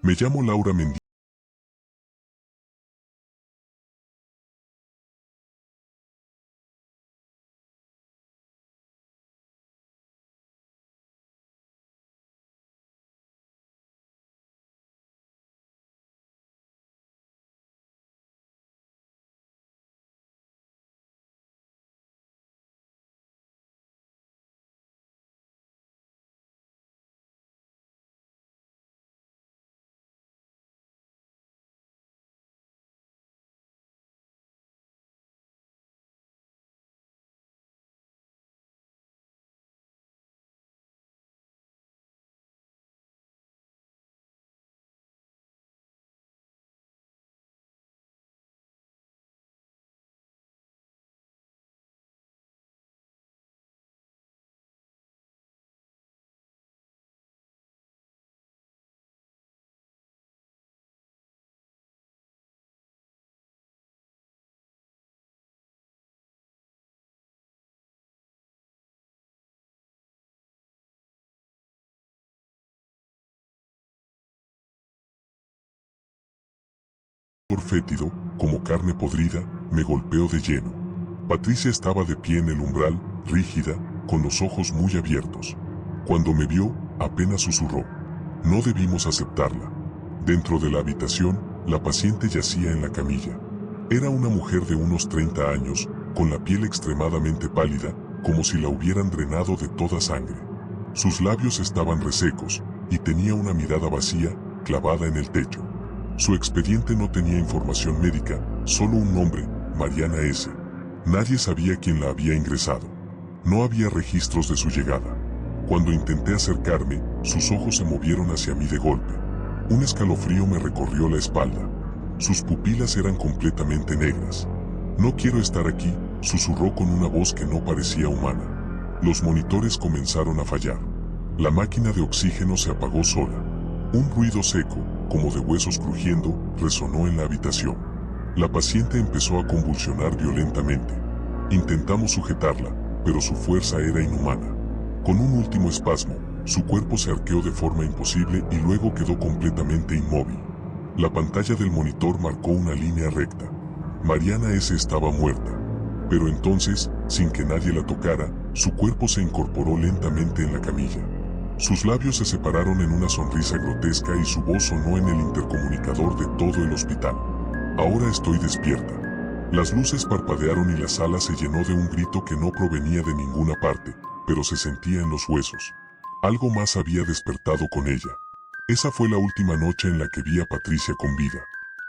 Me llamo Laura Mendieta. Fétido, como carne podrida, me golpeó de lleno. Patricia estaba de pie en el umbral, rígida, con los ojos muy abiertos. Cuando me vio, apenas susurró. No debimos aceptarla. Dentro de la habitación, la paciente yacía en la camilla. Era una mujer de unos 30 años, con la piel extremadamente pálida, como si la hubieran drenado de toda sangre. Sus labios estaban resecos, y tenía una mirada vacía, clavada en el techo. Su expediente no tenía información médica, solo un nombre, Mariana S. Nadie sabía quién la había ingresado. No había registros de su llegada. Cuando intenté acercarme, sus ojos se movieron hacia mí de golpe. Un escalofrío me recorrió la espalda. Sus pupilas eran completamente negras. No quiero estar aquí, susurró con una voz que no parecía humana. Los monitores comenzaron a fallar. La máquina de oxígeno se apagó sola. Un ruido seco, como de huesos crujiendo, resonó en la habitación. La paciente empezó a convulsionar violentamente. Intentamos sujetarla, pero su fuerza era inhumana. Con un último espasmo, su cuerpo se arqueó de forma imposible y luego quedó completamente inmóvil. La pantalla del monitor marcó una línea recta. Mariana S. estaba muerta. Pero entonces, sin que nadie la tocara, su cuerpo se incorporó lentamente en la camilla. Sus labios se separaron en una sonrisa grotesca y su voz sonó en el intercomunicador de todo el hospital. Ahora estoy despierta. Las luces parpadearon y la sala se llenó de un grito que no provenía de ninguna parte, pero se sentía en los huesos. Algo más había despertado con ella. Esa fue la última noche en la que vi a Patricia con vida.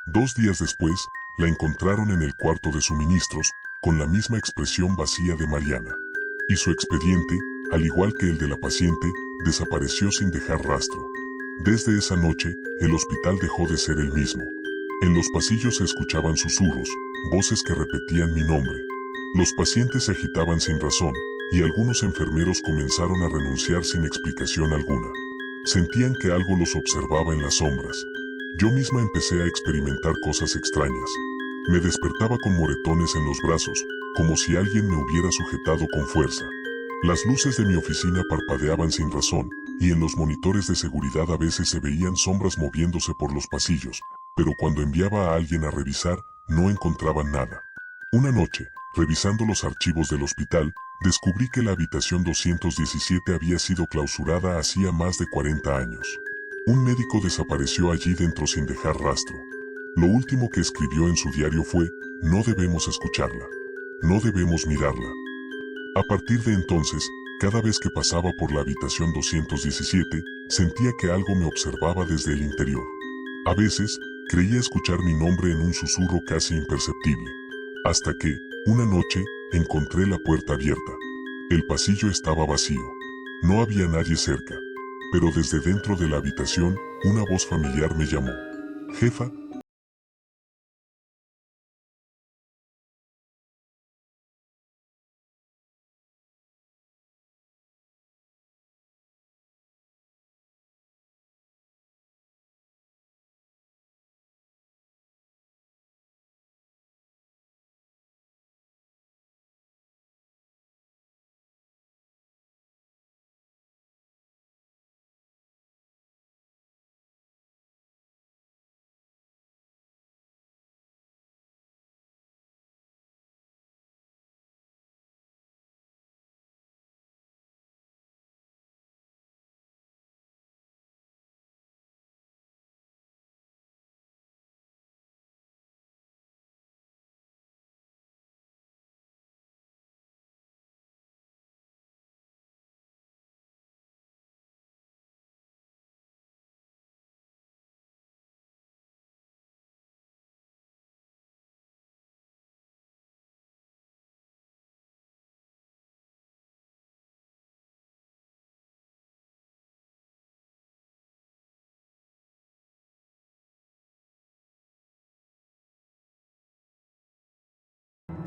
2 días después, la encontraron en el cuarto de suministros, con la misma expresión vacía de Mariana. Y su expediente, al igual que el de la paciente, desapareció sin dejar rastro. Desde esa noche, el hospital dejó de ser el mismo. En los pasillos se escuchaban susurros, voces que repetían mi nombre. Los pacientes se agitaban sin razón, y algunos enfermeros comenzaron a renunciar sin explicación alguna. Sentían que algo los observaba en las sombras. Yo misma empecé a experimentar cosas extrañas. Me despertaba con moretones en los brazos, como si alguien me hubiera sujetado con fuerza. Las luces de mi oficina parpadeaban sin razón, y en los monitores de seguridad a veces se veían sombras moviéndose por los pasillos, pero cuando enviaba a alguien a revisar, no encontraban nada. Una noche, revisando los archivos del hospital, descubrí que la habitación 217 había sido clausurada hacía más de 40 años. Un médico desapareció allí dentro sin dejar rastro. Lo último que escribió en su diario fue: no debemos escucharla. No debemos mirarla. A partir de entonces, cada vez que pasaba por la habitación 217, sentía que algo me observaba desde el interior. A veces, creía escuchar mi nombre en un susurro casi imperceptible. Hasta que, una noche, encontré la puerta abierta. El pasillo estaba vacío. No había nadie cerca. Pero desde dentro de la habitación, una voz familiar me llamó. Jefa,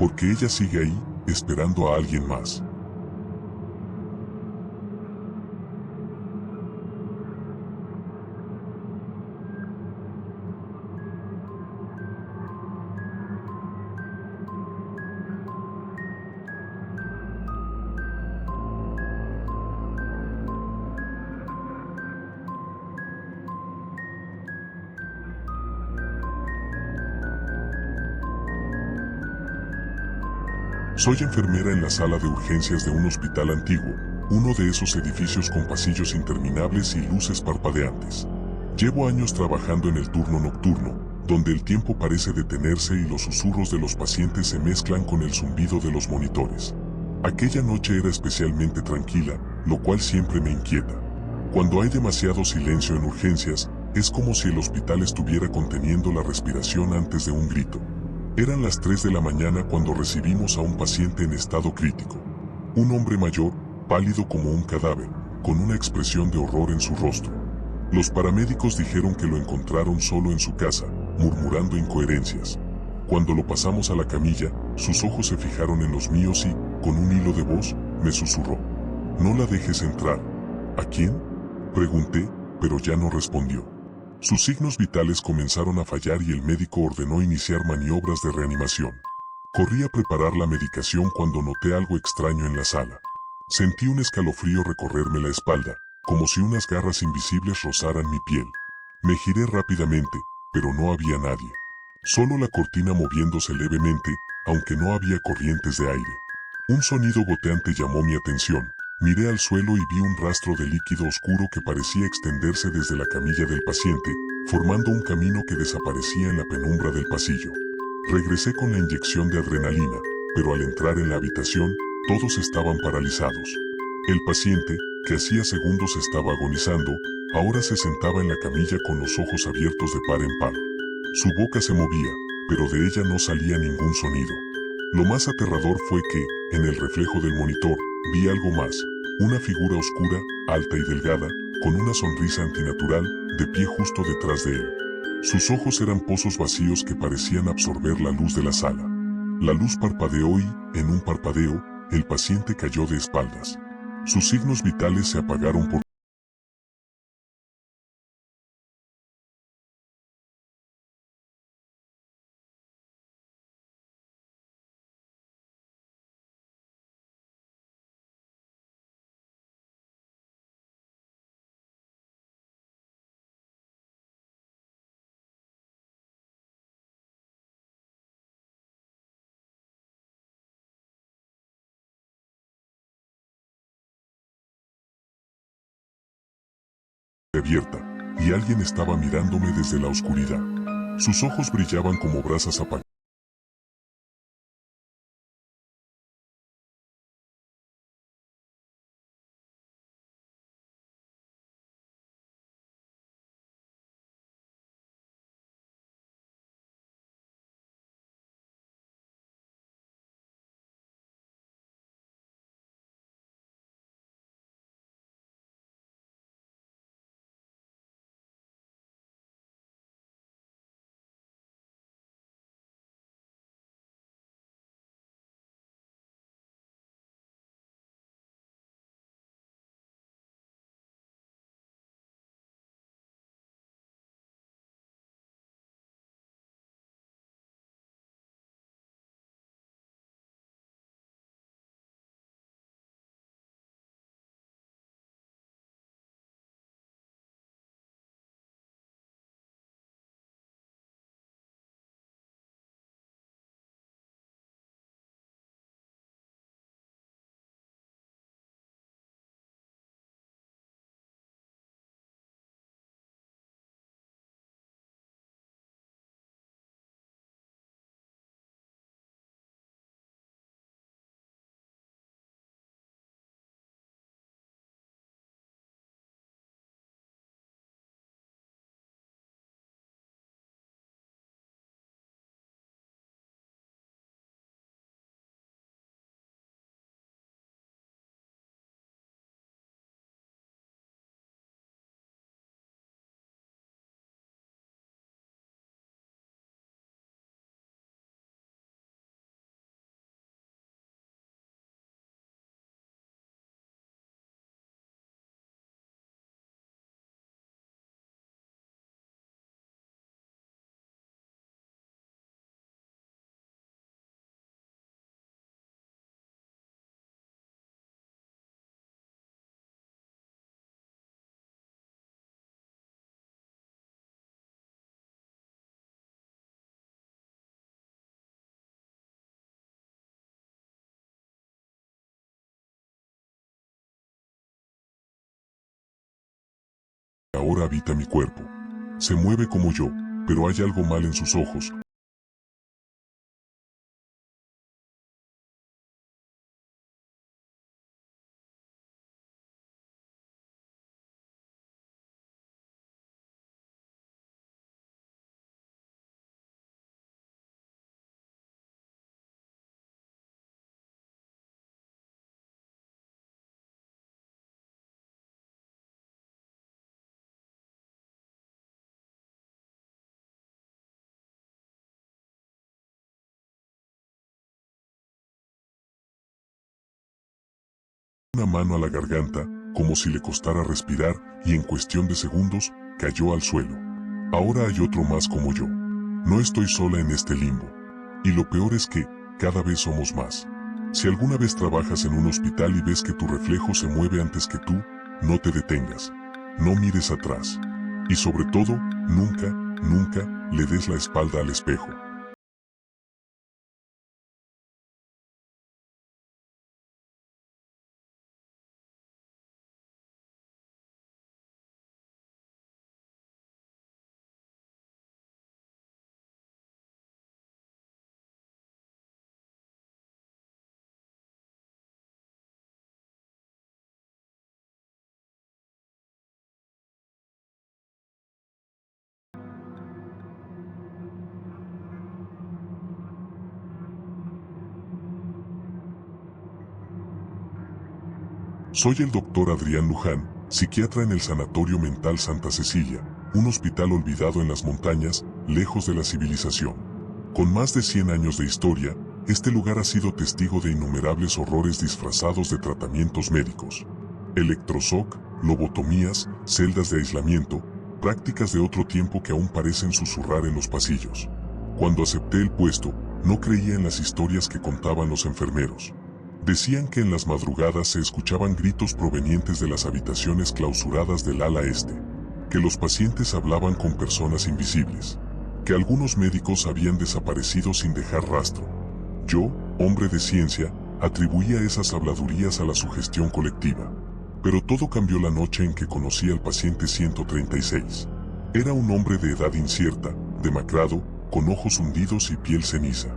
porque ella sigue ahí, esperando a alguien más. Soy enfermera en la sala de urgencias de un hospital antiguo, uno de esos edificios con pasillos interminables y luces parpadeantes. Llevo años trabajando en el turno nocturno, donde el tiempo parece detenerse y los susurros de los pacientes se mezclan con el zumbido de los monitores. Aquella noche era especialmente tranquila, lo cual siempre me inquieta. Cuando hay demasiado silencio en urgencias, es como si el hospital estuviera conteniendo la respiración antes de un grito. Eran las 3 de la mañana cuando recibimos a un paciente en estado crítico. Un hombre mayor, pálido como un cadáver, con una expresión de horror en su rostro. Los paramédicos dijeron que lo encontraron solo en su casa, murmurando incoherencias. Cuando lo pasamos a la camilla, sus ojos se fijaron en los míos y, con un hilo de voz, me susurró: «No la dejes entrar». «¿A quién?», pregunté, pero ya no respondió. Sus signos vitales comenzaron a fallar y el médico ordenó iniciar maniobras de reanimación. Corrí a preparar la medicación cuando noté algo extraño en la sala. Sentí un escalofrío recorrerme la espalda, como si unas garras invisibles rozaran mi piel. Me giré rápidamente, pero no había nadie. Solo la cortina moviéndose levemente, aunque no había corrientes de aire. Un sonido goteante llamó mi atención. Miré al suelo y vi un rastro de líquido oscuro que parecía extenderse desde la camilla del paciente, formando un camino que desaparecía en la penumbra del pasillo. Regresé con la inyección de adrenalina, pero al entrar en la habitación, todos estaban paralizados. El paciente, que hacía segundos estaba agonizando, ahora se sentaba en la camilla con los ojos abiertos de par en par. Su boca se movía, pero de ella no salía ningún sonido. Lo más aterrador fue que, en el reflejo del monitor, vi algo más. Una figura oscura, alta y delgada, con una sonrisa antinatural, de pie justo detrás de él. Sus ojos eran pozos vacíos que parecían absorber la luz de la sala. La luz parpadeó y, en un parpadeo, el paciente cayó de espaldas. Sus signos vitales se apagaron por abierta, y alguien estaba mirándome desde la oscuridad. Sus ojos brillaban como brasas apagadas. ahora habita mi cuerpo. Se mueve como yo, pero hay algo mal en sus ojos. Una mano a la garganta, como si le costara respirar, y en cuestión de segundos, cayó al suelo. Ahora hay otro más como yo. No estoy sola en este limbo. Y lo peor es que, cada vez somos más. Si alguna vez trabajas en un hospital y ves que tu reflejo se mueve antes que tú, no te detengas. No mires atrás. Y sobre todo, nunca, nunca, le des la espalda al espejo. Soy el doctor Adrián Luján, psiquiatra en el Sanatorio Mental Santa Cecilia, un hospital olvidado en las montañas, lejos de la civilización. Con más de 100 años de historia, este lugar ha sido testigo de innumerables horrores disfrazados de tratamientos médicos. Electroshock, lobotomías, celdas de aislamiento, prácticas de otro tiempo que aún parecen susurrar en los pasillos. Cuando acepté el puesto, no creía en las historias que contaban los enfermeros. Decían que en las madrugadas se escuchaban gritos provenientes de las habitaciones clausuradas del ala este, que los pacientes hablaban con personas invisibles, que algunos médicos habían desaparecido sin dejar rastro. Yo, hombre de ciencia, atribuía esas habladurías a la sugestión colectiva. Pero todo cambió la noche en que conocí al paciente 136. Era un hombre de edad incierta, demacrado, con ojos hundidos y piel ceniza.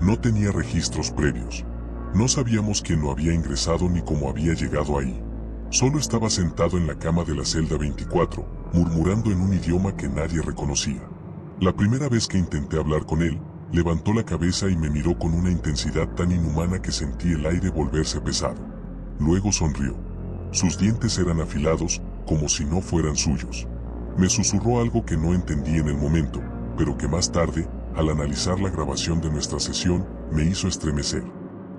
No tenía registros previos. No sabíamos quién lo había ingresado ni cómo había llegado ahí. Solo estaba sentado en la cama de la celda 24, murmurando en un idioma que nadie reconocía. La primera vez que intenté hablar con él, levantó la cabeza y me miró con una intensidad tan inhumana que sentí el aire volverse pesado. Luego sonrió. Sus dientes eran afilados, como si no fueran suyos. Me susurró algo que no entendí en el momento, pero que más tarde, al analizar la grabación de nuestra sesión, me hizo estremecer.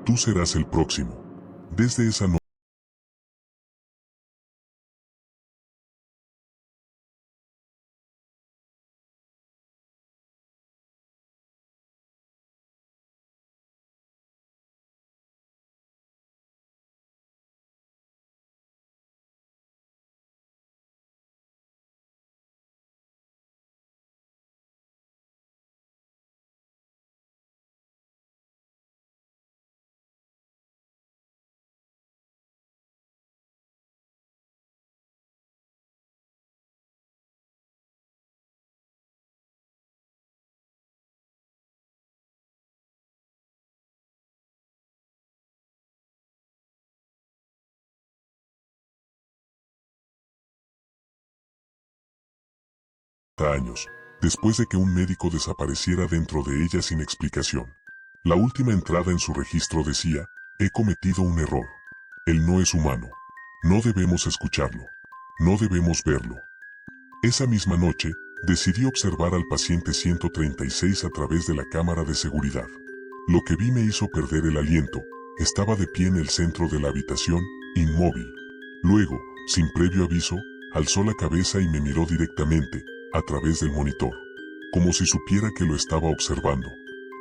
Tú serás el próximo. Desde esa noche, años, después de que un médico desapareciera dentro de ella sin explicación. La última entrada en su registro decía, he cometido un error. Él no es humano. No debemos escucharlo. No debemos verlo. Esa misma noche, decidí observar al paciente 136 a través de la cámara de seguridad. Lo que vi me hizo perder el aliento. Estaba de pie en el centro de la habitación, inmóvil. Luego, sin previo aviso, alzó la cabeza y me miró directamente, a través del monitor, como si supiera que lo estaba observando.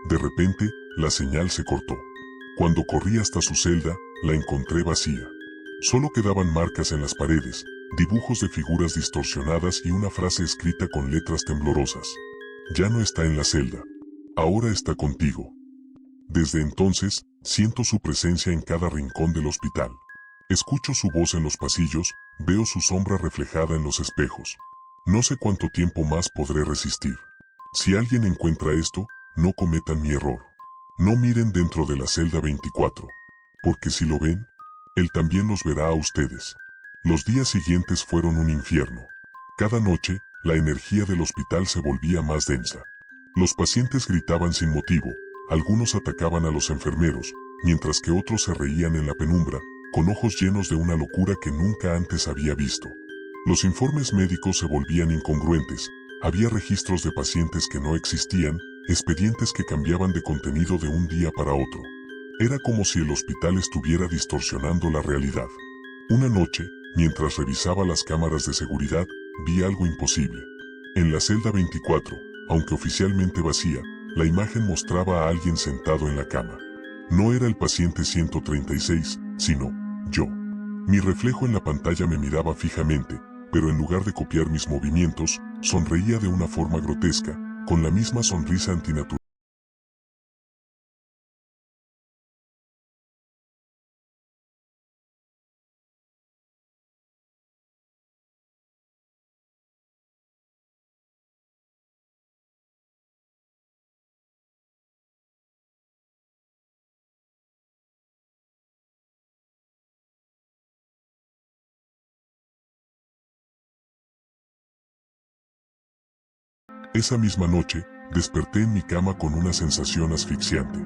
De repente, la señal se cortó. Cuando corrí hasta su celda, la encontré vacía. Solo quedaban marcas en las paredes, dibujos de figuras distorsionadas y una frase escrita con letras temblorosas. Ya no está en la celda. Ahora está contigo. Desde entonces, siento su presencia en cada rincón del hospital. Escucho su voz en los pasillos, veo su sombra reflejada en los espejos. No sé cuánto tiempo más podré resistir. Si alguien encuentra esto, no cometan mi error. No miren dentro de la celda 24. Porque si lo ven, él también los verá a ustedes. Los días siguientes fueron un infierno. Cada noche, la energía del hospital se volvía más densa. Los pacientes gritaban sin motivo, algunos atacaban a los enfermeros, mientras que otros se reían en la penumbra, con ojos llenos de una locura que nunca antes había visto. Los informes médicos se volvían incongruentes, había registros de pacientes que no existían, expedientes que cambiaban de contenido de un día para otro. Era como si el hospital estuviera distorsionando la realidad. Una noche, mientras revisaba las cámaras de seguridad, vi algo imposible. En la celda 24, aunque oficialmente vacía, la imagen mostraba a alguien sentado en la cama. No era el paciente 136, sino yo. Mi reflejo en la pantalla me miraba fijamente, pero en lugar de copiar mis movimientos, sonreía de una forma grotesca, con la misma sonrisa antinatural. Esa misma noche, desperté en mi cama con una sensación asfixiante.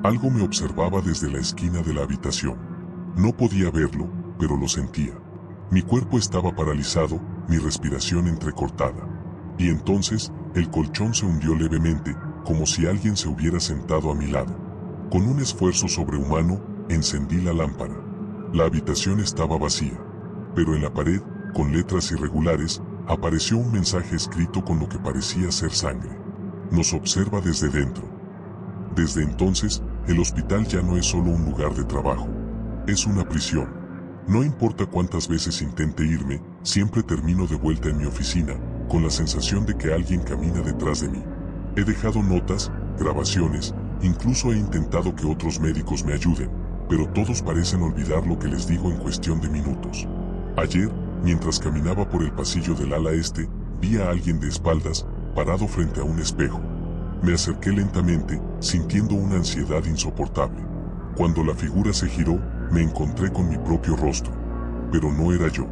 Algo me observaba desde la esquina de la habitación. No podía verlo, pero lo sentía. Mi cuerpo estaba paralizado, mi respiración entrecortada. Y entonces, el colchón se hundió levemente, como si alguien se hubiera sentado a mi lado. Con un esfuerzo sobrehumano, encendí la lámpara. La habitación estaba vacía. Pero en la pared, con letras irregulares, apareció un mensaje escrito con lo que parecía ser sangre. Nos observa desde dentro. Desde entonces, el hospital ya no es solo un lugar de trabajo. Es una prisión. No importa cuántas veces intente irme, siempre termino de vuelta en mi oficina, con la sensación de que alguien camina detrás de mí. He dejado notas, grabaciones, incluso he intentado que otros médicos me ayuden, pero todos parecen olvidar lo que les digo en cuestión de minutos. Ayer, mientras caminaba por el pasillo del ala este, vi a alguien de espaldas, parado frente a un espejo. Me acerqué lentamente, sintiendo una ansiedad insoportable. Cuando la figura se giró, me encontré con mi propio rostro. Pero no era yo.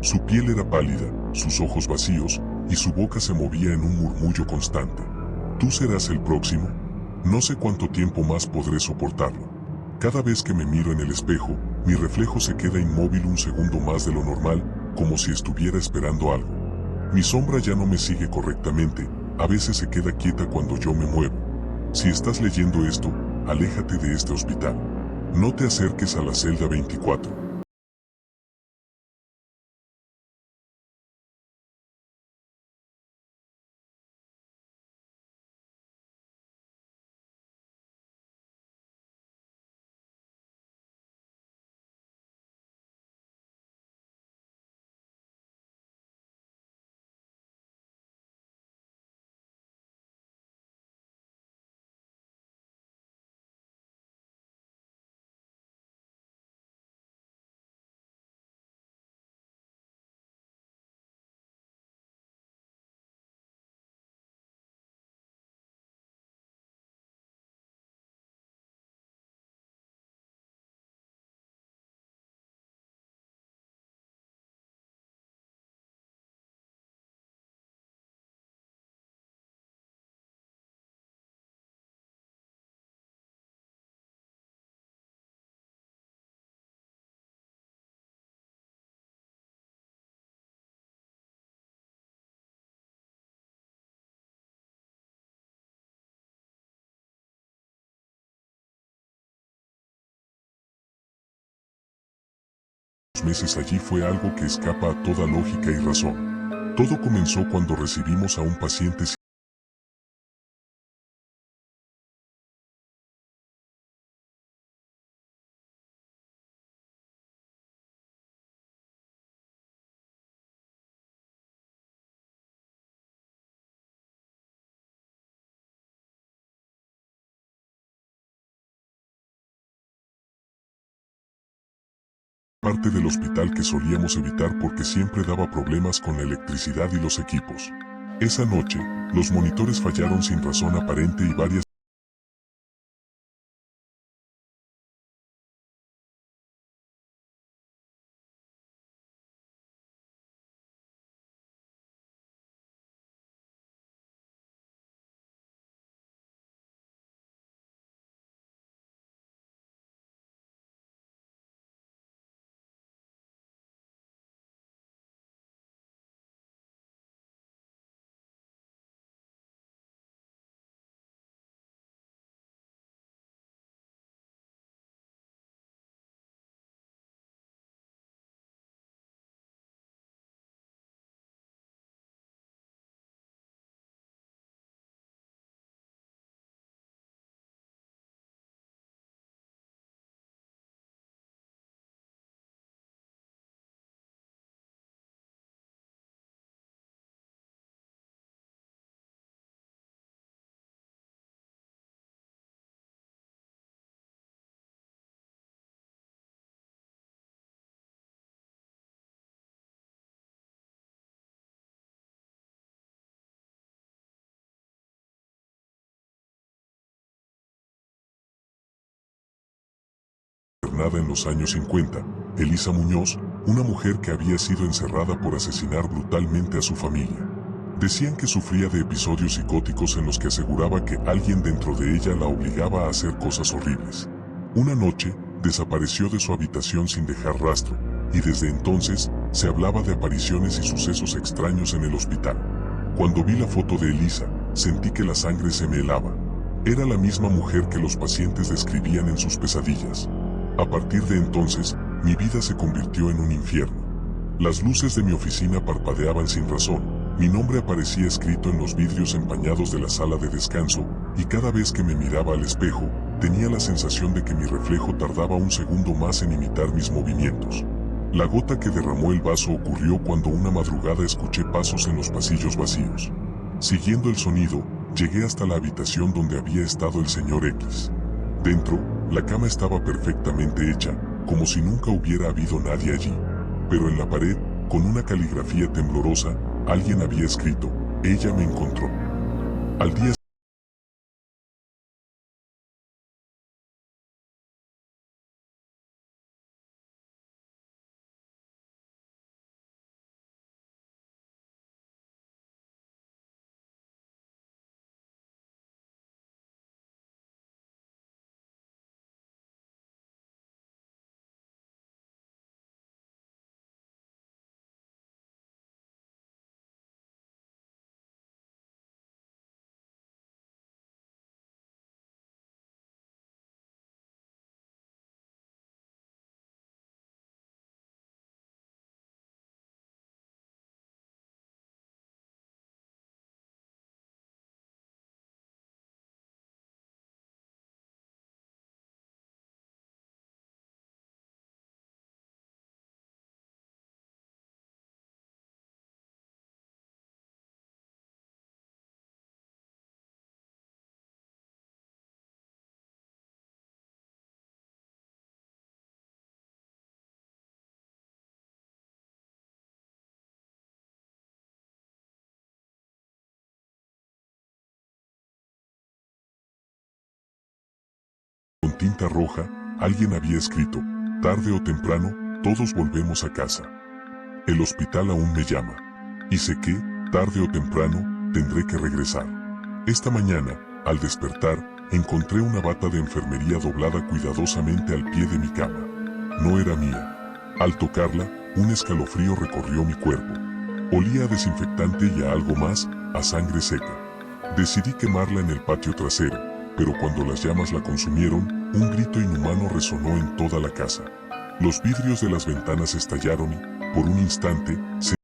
Su piel era pálida, sus ojos vacíos, y su boca se movía en un murmullo constante. ¿Tú serás el próximo? No sé cuánto tiempo más podré soportarlo. Cada vez que me miro en el espejo, mi reflejo se queda inmóvil un segundo más de lo normal, como si estuviera esperando algo. Mi sombra ya no me sigue correctamente, a veces se queda quieta cuando yo me muevo. Si estás leyendo esto, aléjate de este hospital. No te acerques a la celda 24. Los meses allí fue algo que escapa a toda lógica y razón. Todo comenzó cuando recibimos a un paciente parte del hospital que solíamos evitar porque siempre daba problemas con la electricidad y los equipos. Esa noche, los monitores fallaron sin razón aparente y varias internada en los años 50, Elisa Muñoz, una mujer que había sido encerrada por asesinar brutalmente a su familia. Decían que sufría de episodios psicóticos en los que aseguraba que alguien dentro de ella la obligaba a hacer cosas horribles. Una noche, desapareció de su habitación sin dejar rastro, y desde entonces, se hablaba de apariciones y sucesos extraños en el hospital. Cuando vi la foto de Elisa, sentí que la sangre se me helaba. Era la misma mujer que los pacientes describían en sus pesadillas. A partir de entonces, mi vida se convirtió en un infierno. Las luces de mi oficina parpadeaban sin razón, mi nombre aparecía escrito en los vidrios empañados de la sala de descanso, y cada vez que me miraba al espejo, tenía la sensación de que mi reflejo tardaba un segundo más en imitar mis movimientos. La gota que derramó el vaso ocurrió cuando una madrugada escuché pasos en los pasillos vacíos. Siguiendo el sonido, llegué hasta la habitación donde había estado el señor X. Dentro, la cama estaba perfectamente hecha, como si nunca hubiera habido nadie allí. Pero en la pared, con una caligrafía temblorosa, alguien había escrito: "Ella me encontró". Al día con tinta roja, alguien había escrito: "Tarde o temprano, todos volvemos a casa. El hospital aún me llama. Y sé que, tarde o temprano, tendré que regresar". Esta mañana, al despertar, encontré una bata de enfermería doblada cuidadosamente al pie de mi cama. No era mía. Al tocarla, un escalofrío recorrió mi cuerpo. Olía a desinfectante y a algo más, a sangre seca. Decidí quemarla en el patio trasero, pero cuando las llamas la consumieron, un grito inhumano resonó en toda la casa. Los vidrios de las ventanas estallaron y, por un instante, se